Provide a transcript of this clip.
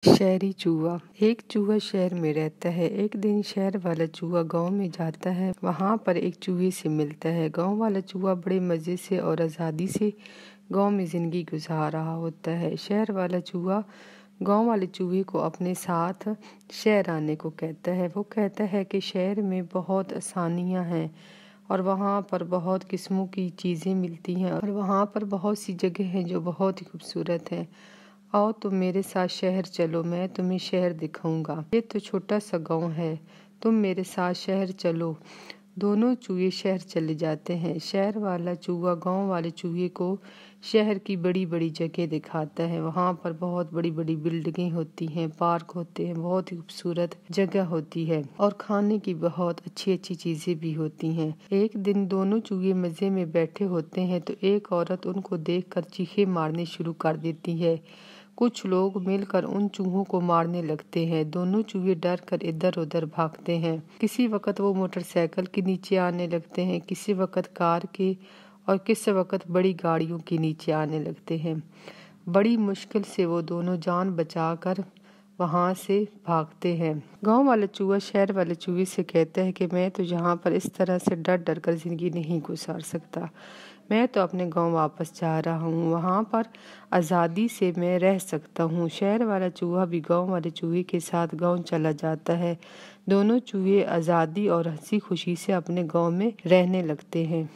शहरी चूहा। एक चूहा शहर में रहता है। एक दिन शहर वाला चूहा गांव में जाता है। वहां पर एक चूहे से मिलता है। गांव वाला चूहा बड़े मजे से और आज़ादी से गांव में जिंदगी गुजार रहा होता है। शहर वाला चूहा गांव वाले चूहे को अपने साथ शहर आने को कहता है। वो कहता है कि शहर में बहुत आसानियां हैं और वहाँ पर बहुत किस्मों की चीज़ें मिलती हैं और वहाँ पर बहुत सी जगह हैं जो बहुत ही खूबसूरत हैं। आओ तुम मेरे साथ शहर चलो, मैं तुम्हें शहर दिखाऊंगा। ये तो छोटा सा गांव है, तुम मेरे साथ शहर चलो। दोनों चूहे शहर चले जाते हैं। शहर वाला चूहा गांव वाले चूहे को शहर की बड़ी बड़ी जगह दिखाता है। वहाँ पर बहुत बड़ी बड़ी बिल्डिंगें होती हैं, पार्क होते हैं, बहुत ही खूबसूरत जगह होती है और खाने की बहुत अच्छी अच्छी चीजें भी होती हैं। एक दिन दोनों चूहे मजे में बैठे होते हैं तो एक औरत उनको देखकर चीखे मारने शुरू कर देती है। कुछ लोग मिलकर उन चूहों को मारने लगते हैं। दोनों चूहे डर कर इधर उधर भागते हैं। किसी वक्त वो मोटरसाइकिल के नीचे आने लगते हैं, किसी वक्त कार के और किसी वक्त बड़ी गाड़ियों के नीचे आने लगते हैं। बड़ी मुश्किल से वो दोनों जान बचाकर वहाँ से भागते हैं। गांव वाला चूहा शहर वाले चूहे से कहता है कि मैं तो यहाँ पर इस तरह से डर डर कर जिंदगी नहीं गुजार सकता। मैं तो अपने गांव वापस जा रहा हूँ, वहाँ पर आज़ादी से मैं रह सकता हूँ। शहर वाला चूहा भी गांव वाले चूहे के साथ गांव चला जाता है। दोनों चूहे आज़ादी और हंसी खुशी से अपने गांव में रहने लगते हैं।